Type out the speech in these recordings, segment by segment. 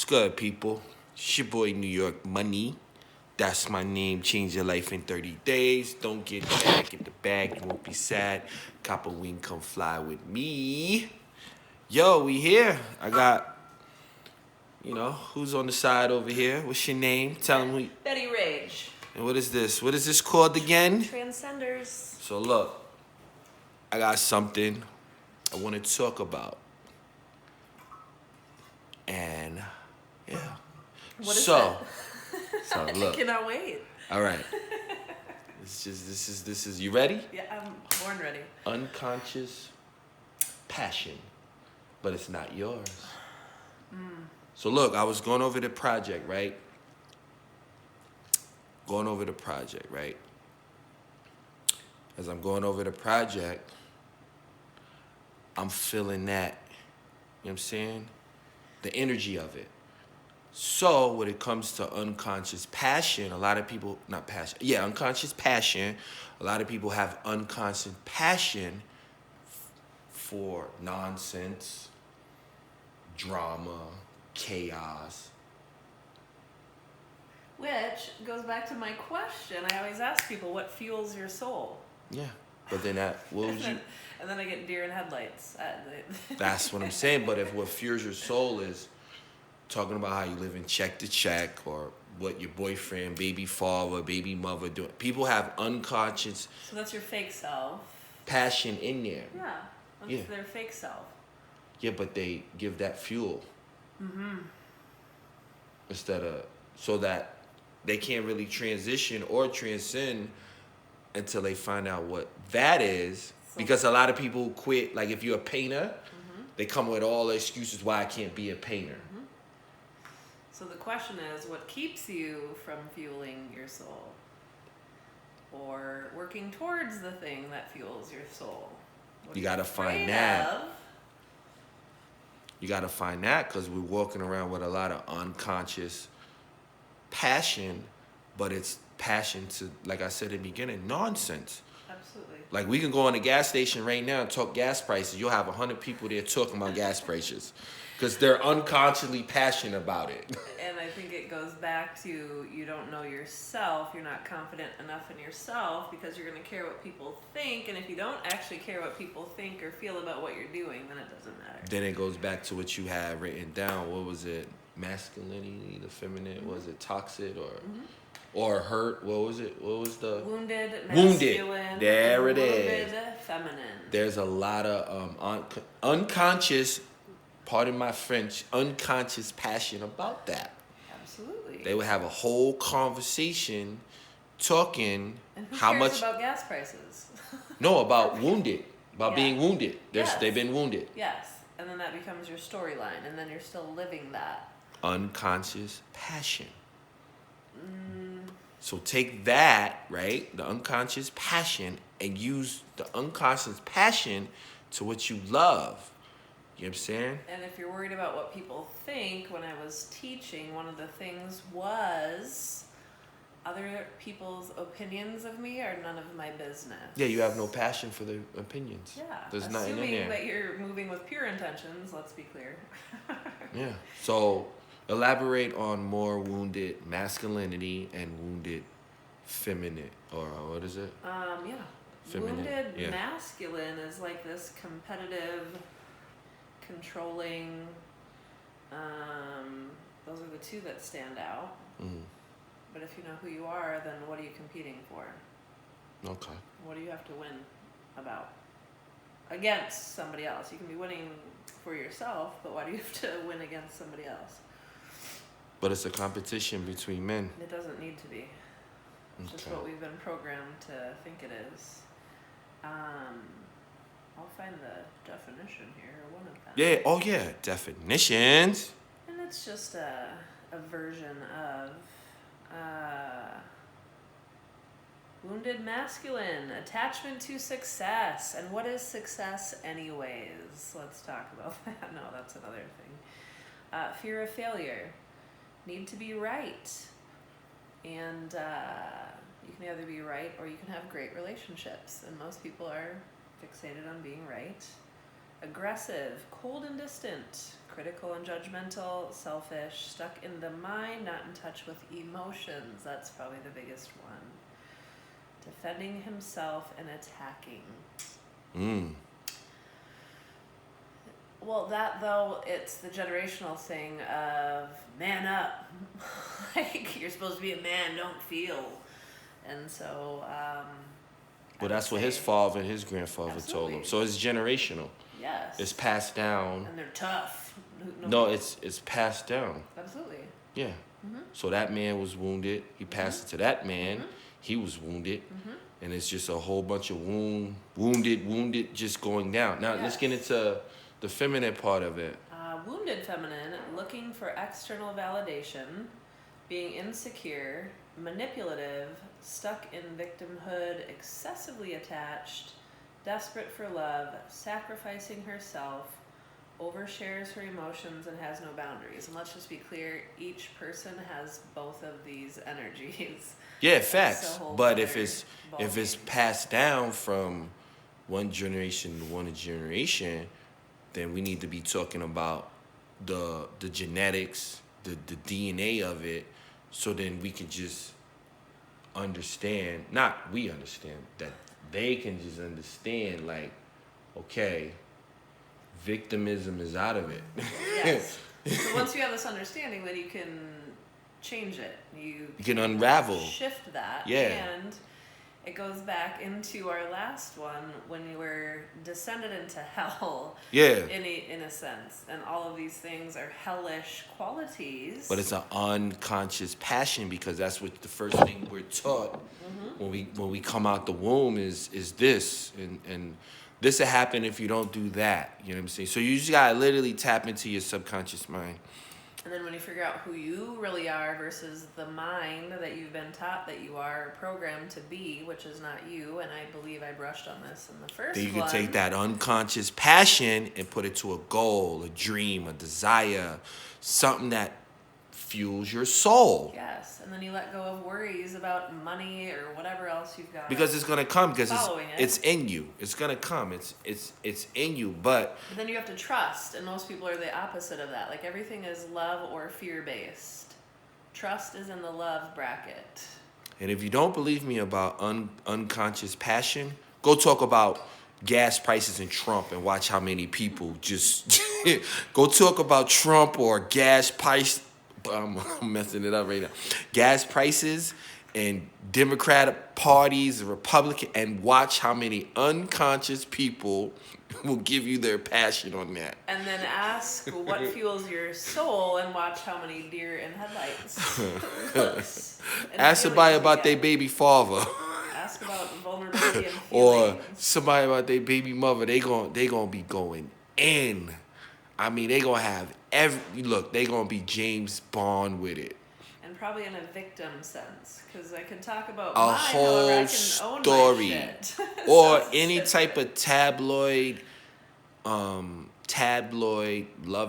good, people? It's your boy New York Money. That's my name. Change your life in 30 days. Don't get bad, get the bag. You won't be sad. Cop a wing, come fly with me. Yo, we here. I got, who's on the side over here? What's your name? Tell them who. Betty Rage. And what is this? What is this called again? Transenders. So look, I got something I want to talk about. And yeah. What is that? So look. I cannot wait. All right. This is you ready? Yeah, I'm born ready. Unconscious passion, but it's not yours. So look, I was going over the project, right? As I'm going over the project, I'm feeling that, you know what I'm saying? The energy of it. So when it comes to unconscious passion, a lot of people, unconscious passion, a lot of people have unconscious passion for nonsense, drama, chaos. Which goes back to my question. I always ask people, what fuels your soul? Yeah, but then that, what was you? And then I get deer in headlights. That's what I'm saying, but if what fuels your soul is talking about how you live in check to check, or what your boyfriend, baby father, baby mother doing. People have unconscious. So that's your fake self. Passion in there. Yeah, that's their fake self. Yeah, but they give that fuel. Instead of, so that they can't really transition or transcend until they find out what that is. Because a lot of people quit, like if you're a painter, they come with all the excuses why I can't be a painter. So the question is, what keeps you from fueling your soul? Or working towards the thing that fuels your soul? You gotta find that. You gotta find that, because we're walking around with a lot of unconscious passion, but it's passion to, like I said in the beginning, nonsense. Absolutely. Like we can go in a gas station right now and talk gas prices. You'll have 100 people there talking about gas prices. Because they're unconsciously passionate about it. And I think it goes back to, you don't know yourself, you're not confident enough in yourself, because you're going to care what people think, and if you don't actually care what people think or feel about what you're doing, then it doesn't matter. Then it goes back to what you had written down. What was it? Masculinity, the feminine, was it toxic or hurt? What was it? What was the... Wounded, masculine. There it is. is. Feminine. There's a lot of unconscious, pardon my French, unconscious passion about that. Absolutely. They would have a whole conversation talking and who how cares much about gas prices? No, about wounded. About being wounded. Yes. They've been wounded. Yes. And then that becomes your storyline, and then you're still living that. Unconscious passion. So take that, right, the unconscious passion, and use the unconscious passion to what you love. You know what I'm saying? And if you're worried about what people think, when I was teaching, one of the things was other people's opinions of me are none of my business. Yeah, you have no passion for their opinions. Yeah. There's nothing in there. Assuming that you're moving with pure intentions, let's be clear. Yeah. So elaborate on more wounded masculinity and wounded feminine, or what is it? Yeah. Feminine. Wounded masculine is like this competitive, controlling, those are the two that stand out. But if you know who you are, then what are you competing for? Okay. What do you have to win about? Against somebody else. You can be winning for yourself, but why do you have to win against somebody else? But it's a competition between men. It doesn't need to be. It's just what we've been programmed to think it is. I'll find the definition here, or one of them. Yeah, oh yeah, definitions. And it's just a version of wounded masculine, attachment to success. And what is success anyways? Let's talk about that. No, that's another thing. Fear of failure, need to be right. And you can either be right or you can have great relationships. And most people are fixated on being right. Aggressive, cold and distant, critical and judgmental, selfish, stuck in the mind, not in touch with emotions. That's probably the biggest one. Defending himself and attacking. Well, that though, it's the generational thing of man up. Like, you're supposed to be a man, don't feel. And so, Well, that's what his father and his grandfather told him. So it's generational. Yes. It's passed down. And they're tough. No, it's passed down. Absolutely. Yeah. So that man was wounded. He passed it to that man. He was wounded. And it's just a whole bunch of wounded, just going down. Now, let's get into the feminine part of it. Wounded feminine, looking for external validation, being insecure, manipulative, stuck in victimhood, excessively attached, desperate for love, sacrificing herself, overshares her emotions, and has no boundaries. And let's just be clear, each person has both of these energies. Yeah, facts. But if it's passed down from one generation to one generation, then we need to be talking about the genetics, the DNA of it, so then we can just understand, not we understand, that they can just understand, like, okay, victimism is out of it. Yes. So once you have this understanding, then you can change it. You can unravel. Shift that. Yeah. And it goes back into our last one when you were descended into hell. Yeah. In a sense. And all of these things are hellish qualities. But it's an unconscious passion, because that's what the first thing we're taught when we come out the womb is this. And this will happen if you don't do that. You know what I'm saying? So you just gotta literally tap into your subconscious mind. And then when you figure out who you really are versus the mind that you've been taught that you are programmed to be, which is not you, and I believe I brushed on this in the first then you can one. take that unconscious passion and put it to a goal, a dream, a desire, something that fuels your soul. Yes, and then you let go of worries about money or whatever else you've got. Because it's gonna come, because it's it. in you. It's gonna come. It's in you. But then you have to trust, and most people are the opposite of that. Like, everything is love or fear based. Trust is in the love bracket. And if you don't believe me about unconscious passion, go talk about gas prices and Trump and watch how many people just go talk about Trump or gas price. I'm messing it up right now. Gas prices and Democratic parties, Republican, and watch how many unconscious people will give you their passion on that. And then ask what fuels your soul and watch how many deer in headlights. Ask somebody about their baby father. Ask about vulnerability and feelings. Or somebody about their baby mother. They gonna be going in. I mean, they gonna have they gonna be James Bond with it. And probably in a victim sense, because I can talk about a whole story, or any type of tabloid love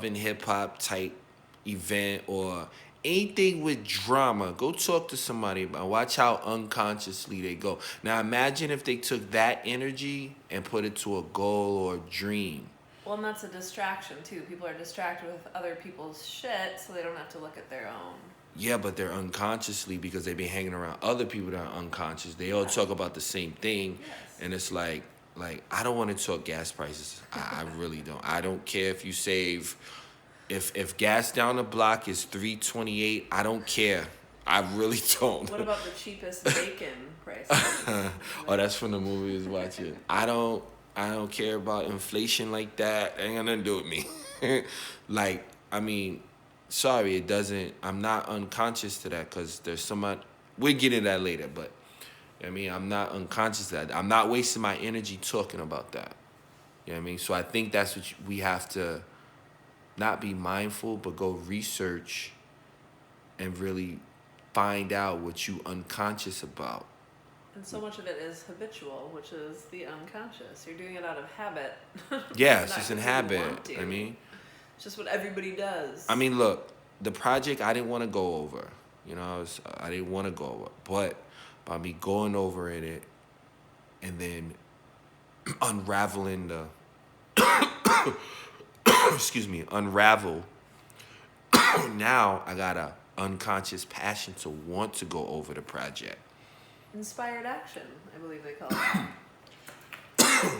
and hip hop type event, or anything with drama. Go talk to somebody about. Watch how unconsciously they go. Now imagine if they took that energy and put it to a goal or a dream. Well, and that's a distraction, too. People are distracted with other people's shit, so they don't have to look at their own. Yeah, but they're unconsciously, because they've been hanging around other people that are unconscious. They all talk about the same thing, and it's like I don't want to talk gas prices. I really don't. I don't care if you save, if gas down the block is $3.28. I don't care. I really don't. What about the cheapest bacon price? Oh, that's from the movie I was watching. I don't care about inflation like that. It ain't got nothing to do with me. Like, I mean, sorry, it doesn't. I'm not unconscious to that, because there's somebody. We'll get into that later, but I mean, I'm not unconscious to that. I'm not wasting my energy talking about that. You know what I mean? So I think that's what we have to not be mindful, but go research and really find out what you unconscious about. And so much of it is habitual, which is the unconscious. You're doing it out of habit. Yeah, it's just in habit. I mean, it's just what everybody does. I mean, look, the project I didn't want to go over. You know, I didn't want to go over. But by me going over it and then unraveling excuse me, unravel. Now I got a unconscious passion to want to go over the project. Inspired action, I believe they call it.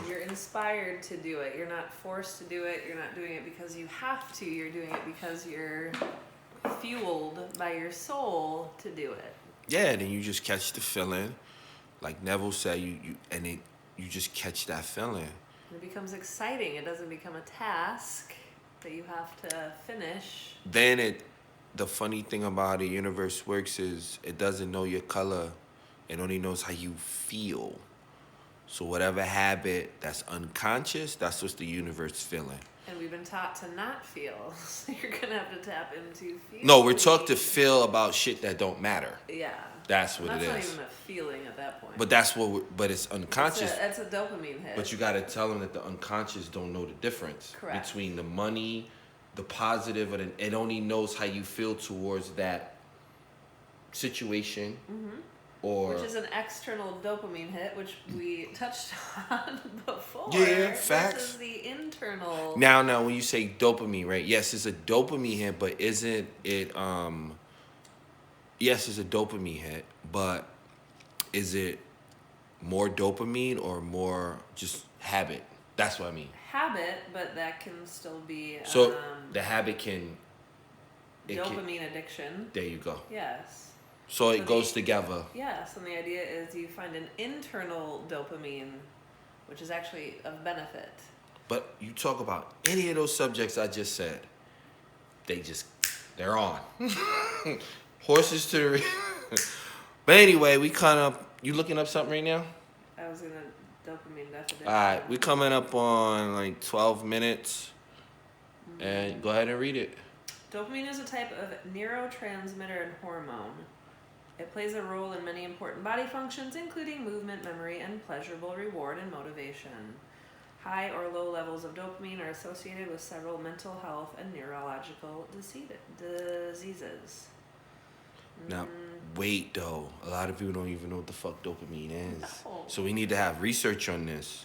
You're inspired to do it. You're not forced to do it. You're not doing it because you have to. You're doing it because you're fueled by your soul to do it. Yeah, then you just catch the feeling. Like Neville said, you just catch that feeling. It becomes exciting. It doesn't become a task that you have to finish. Then the funny thing about how the universe works is it doesn't know your color. It only knows how you feel. So whatever habit that's unconscious, that's what the universe feeling. And we've been taught to not feel. So you're going to have to tap into feeling. No, we're taught to feel about shit that don't matter. Yeah. That's what that's it is. That's not even a feeling at that point. But that's but it's unconscious. It's a dopamine hit. But you got to tell them that the unconscious don't know the difference. Correct. Between the money, the positive, and it only knows how you feel towards that situation. Mm-hmm. Or, which is an external dopamine hit, which we touched on before. Yeah, facts. This is the internal. Now, when you say dopamine, right? Yes, it's a dopamine hit, but isn't it? Yes, it's a dopamine hit, but is it more dopamine or more just habit? That's what I mean. Habit, but that can still be. So the habit can. Dopamine addiction. There you go. Yes. So it goes together. Yes, and the idea is you find an internal dopamine, which is actually of benefit. But you talk about any of those subjects I just said, they're on. Horses to the... But anyway, you looking up something right now? I was going to dopamine definition. All right, we coming up on like 12 minutes. Mm-hmm. And go ahead and read it. Dopamine is a type of neurotransmitter and hormone. It plays a role in many important body functions, including movement, memory, and pleasurable reward and motivation. High or low levels of dopamine are associated with several mental health and neurological diseases. Now, wait, though. A lot of people don't even know what the fuck dopamine is. No. So we need to have research on this.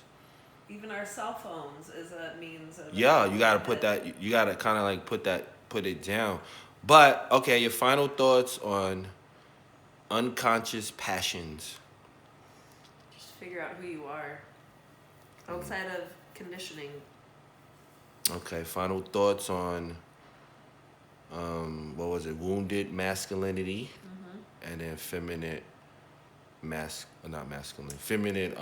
Even our cell phones is a means of... Yeah, you got to put that... You got to kind of like put it down. But, okay, your final thoughts on... unconscious passions. Just figure out who you are outside of conditioning. Okay, final thoughts on what was it? Wounded masculinity, and then feminine not masculine. Feminine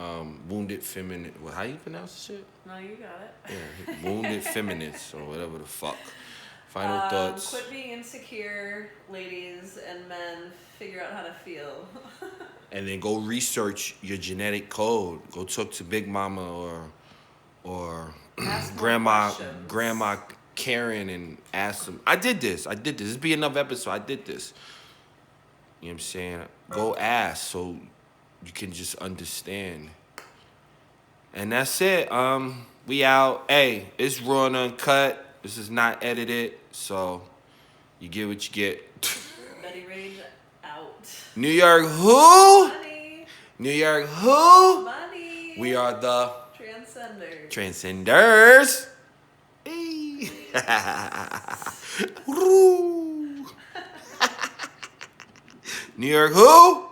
wounded feminine. Well, how you pronounce the shit? No, you got it. Yeah, wounded feminists or whatever the fuck. Final thoughts. Quit being insecure, ladies and men. Figure out how to feel. And then go research your genetic code. Go talk to Big Mama or Grandma Karen and ask them. I did this. This be another episode. I did this. You know what I'm saying? Go ask so you can just understand. And that's it. We out. Hey, it's raw and uncut. This is not edited, so you get what you get. Betty Rage out. New York who? Money. New York who? Money. We are the Transenders. Transenders. Hey. New York who?